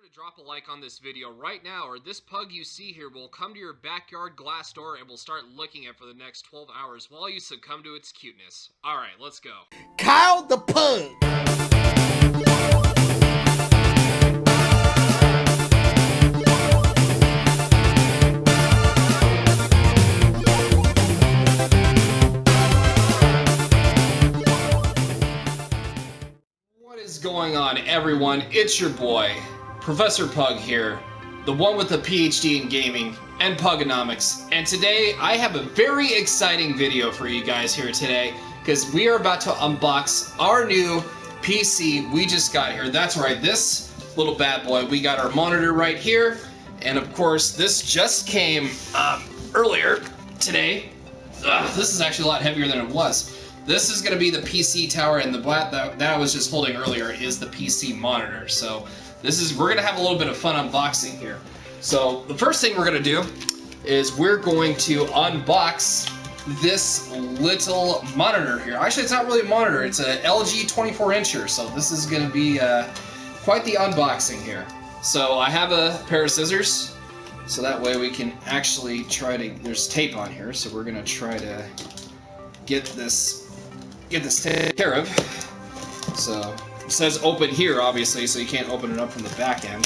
to drop a like on this video right now, or this pug you see here will come to your backyard glass door and will start licking it for the next 12 hours while you succumb to its cuteness. Alright, let's go. Kyle the Pug! What is going on, everyone? It's your boy, Professor Pug here, the one with a PhD in gaming and Pugonomics. And today, I have a very exciting video for you guys here today, because we are about to unbox our new PC we just got here. That's right, this little bad boy. We got our monitor right here, and of course, this just came earlier today. This is actually a lot heavier than it was. This is going to be the PC tower, and the black that I was just holding earlier is the PC monitor. So we're going to have a little bit of fun unboxing here. So the first thing we're going to do is we're going to unbox this little monitor here. Actually, it's not really a monitor. It's an LG 24-incher. So this is going to be quite the unboxing here. So I have a pair of scissors, so that way we can actually try to. There's tape on here, so we're going to try to get this taken care of. So it says open here, obviously, so you can't open it up from the back end.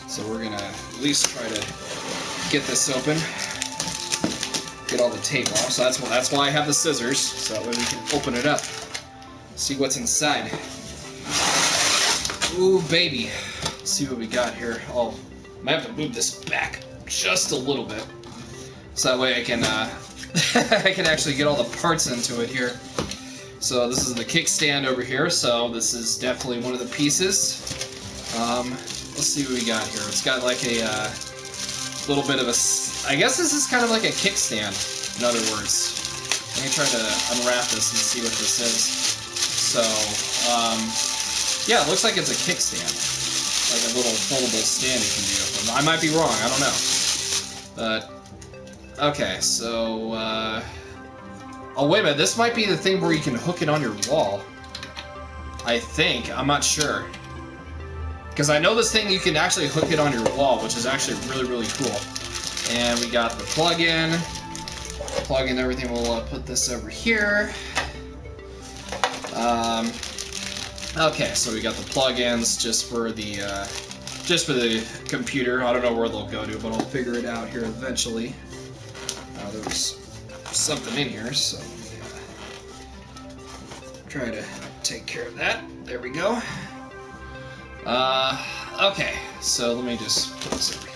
So we're gonna at least try to get this open, get all the tape off. So that's why I have the scissors, so that way we can open it up, see what's inside. Ooh, baby. Let's see what we got here. Oh, I might have to move this back just a little bit, so that way I can I can actually get all the parts into it here. So this is the kickstand over here, so this is definitely one of the pieces. Let's see what we got here. It's got like a little bit of a, I guess this is kind of like a kickstand, in other words. Let me try to unwrap this and see what this is. So, yeah, it looks like it's a kickstand. Like a little foldable stand you can do. I might be wrong, I don't know. But okay, so, oh, wait a minute, this might be the thing where you can hook it on your wall. I think, I'm not sure. Because I know this thing, you can actually hook it on your wall, which is actually really, really cool. And we got the plug-in. Plug-in everything, we'll put this over here. Okay, so we got the plug-ins just for the computer. I don't know where they'll go to, but I'll figure it out here eventually. There was something in here, so try to take care of that. There we go. Okay, so let me just put this over here.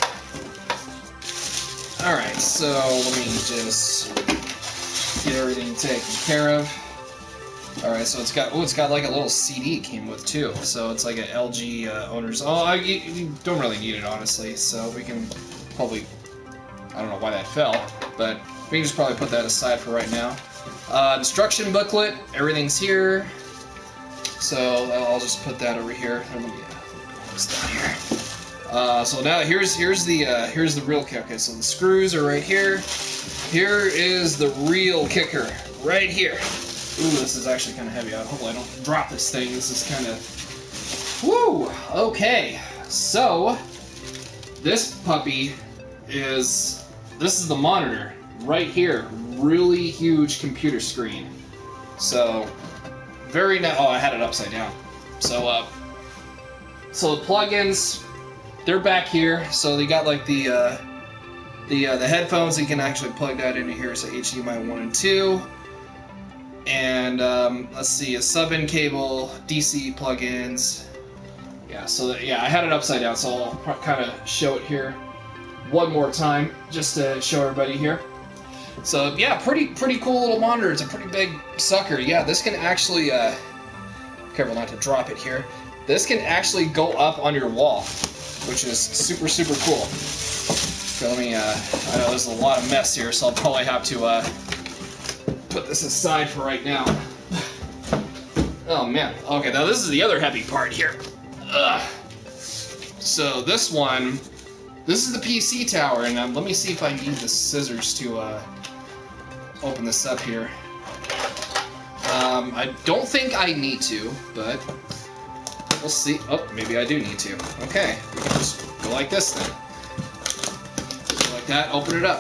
Alright, so let me just get everything taken care of. Alright, so it's got like a little CD it came with too. So it's like an LG owner's. Oh, you don't really need it, honestly, so we can probably, I don't know why that fell, but we can just probably put that aside for right now. Instruction booklet, everything's here. So I'll just put that over here. Let me put this down here. So now here's the real kicker. Okay, so the screws are right here. Here is the real kicker, right here. Ooh, this is actually kind of heavy. Hopefully I don't drop this thing. This is kind of, woo. Okay, so this puppy is. This is the monitor right here. Really huge computer screen. So very nice. Oh, I had it upside down. So so the plugins, they're back here. So they got like the headphones. You can actually plug that into here. So HDMI 1 and 2. And let's see, a sub-in cable, DC plugins. Yeah. So yeah, I had it upside down. So I'll kind of show it here one more time, just to show everybody here. So yeah, pretty cool little monitor. It's a pretty big sucker. Yeah, this can actually, careful not to drop it here. This can actually go up on your wall, which is super, super cool. So let me, I know there's a lot of mess here, so I'll probably have to put this aside for right now. Oh man, okay, now this is the other heavy part here. So this one, this is the PC tower, and let me see if I need the scissors to open this up here. I don't think I need to, but We'll see. Oh, maybe I do need to. Okay, we can just go like this then. Go like that, open it up.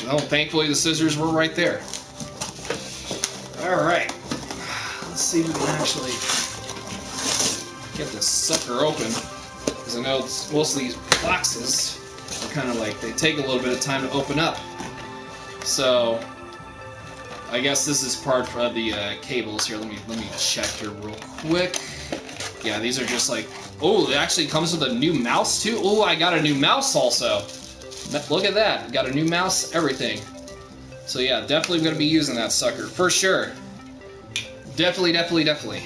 Well, thankfully the scissors were right there. Alright. Let's see if we can actually get this sucker open. Because I know most of these boxes are kind of like, they take a little bit of time to open up. So, I guess this is part of the cables here. Let me check here real quick. Yeah, these are just like... Oh, it actually comes with a new mouse too? Oh, I got a new mouse also. Look at that. Got a new mouse, everything. So yeah, definitely going to be using that sucker. For sure. Definitely.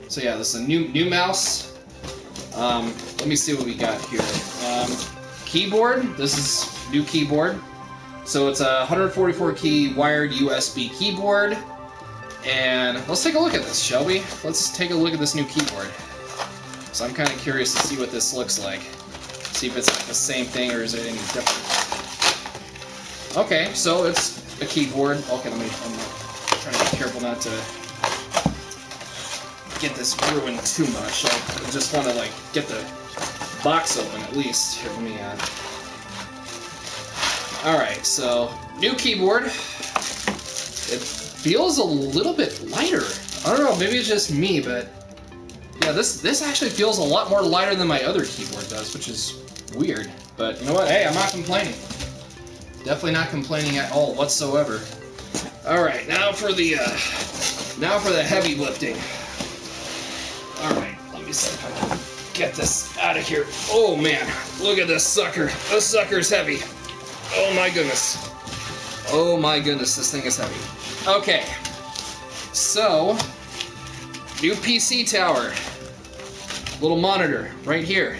So yeah, this is a new mouse. Let me see what we got here. Keyboard. This is new keyboard. So it's a 144 key wired USB keyboard. And let's take a look at this, shall we? Let's take a look at this new keyboard. So I'm kind of curious to see what this looks like. See if it's like the same thing or is it any different. Okay, so it's a keyboard. Okay, I'm trying to be careful not to get this ruined too much. I just want to like get the box open at least. Here, let me Alright, so new keyboard. It feels a little bit lighter. I don't know, maybe it's just me, but yeah, this actually feels a lot more lighter than my other keyboard does, which is weird. But you know what? Hey, I'm not complaining. Definitely not complaining at all whatsoever. Alright, now for the heavy lifting. Alright, let me see if I can get this out of here. Oh man, look at this sucker. This sucker's heavy. Oh my goodness. Oh my goodness, this thing is heavy. Okay, so, new PC tower. Little monitor right here.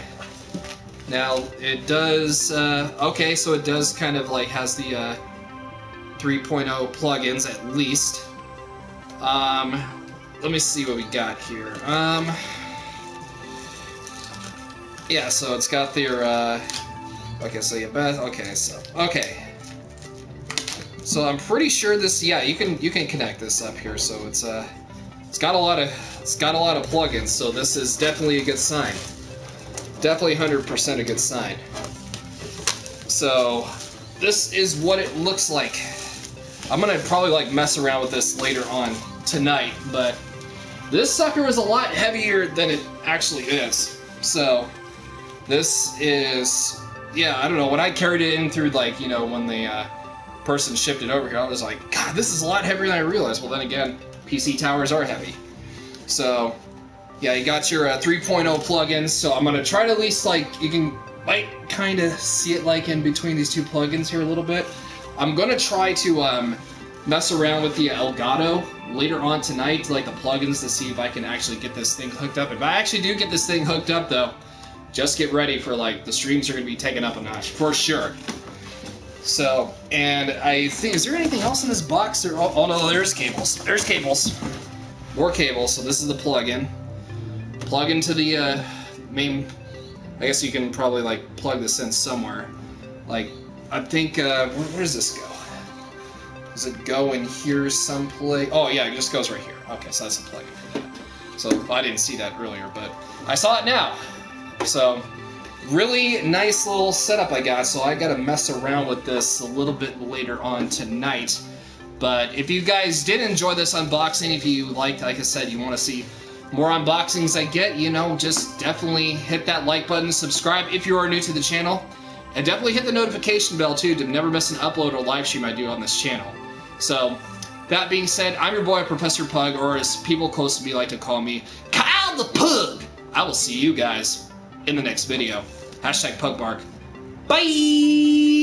Now, it does, okay, so it does kind of like has the 3.0 plugins at least. Let me see what we got here. Yeah, so it's got their, okay, so you bet, okay, so, okay. So I'm pretty sure this, yeah, you can connect this up here, so it's got a lot of plugins, so this is definitely a good sign. Definitely 100% a good sign. So this is what it looks like. I'm gonna probably like mess around with this later on tonight, but this sucker is a lot heavier than it actually is. So this is, yeah, I don't know, when I carried it in through, like, you know, when the person shipped it over here, I was like, God, this is a lot heavier than I realized. Well, then again, PC towers are heavy. So yeah, you got your 3.0 plugins, so I'm going to try to at least, like, might kind of see it, like, in between these two plugins here a little bit. I'm going to try to mess around with the Elgato later on tonight, like, the plugins, to see if I can actually get this thing hooked up. If I actually do get this thing hooked up, though, just get ready for, like, the streams are going to be taken up a notch, for sure. So, and I think, is there anything else in this box? Oh no, there's cables. There's cables. More cables, so this is the plug-in. Plug into the main, I guess you can probably like plug this in somewhere. Like, I think, where does this go? Does it go in here someplace? Oh yeah, it just goes right here. Okay, so that's a plug-in for that. So I didn't see that earlier, but I saw it now. So, really nice little setup I got, so I gotta mess around with this a little bit later on tonight. But if you guys did enjoy this unboxing, if you like I said, you want to see more unboxings I get, you know, just definitely hit that like button, subscribe if you are new to the channel, and definitely hit the notification bell too to never miss an upload or live stream I do on this channel. So, that being said, I'm your boy Professor Pug, or as people close to me like to call me, Kyle the Pug! I will see you guys in the next video. #PugBark. Bye!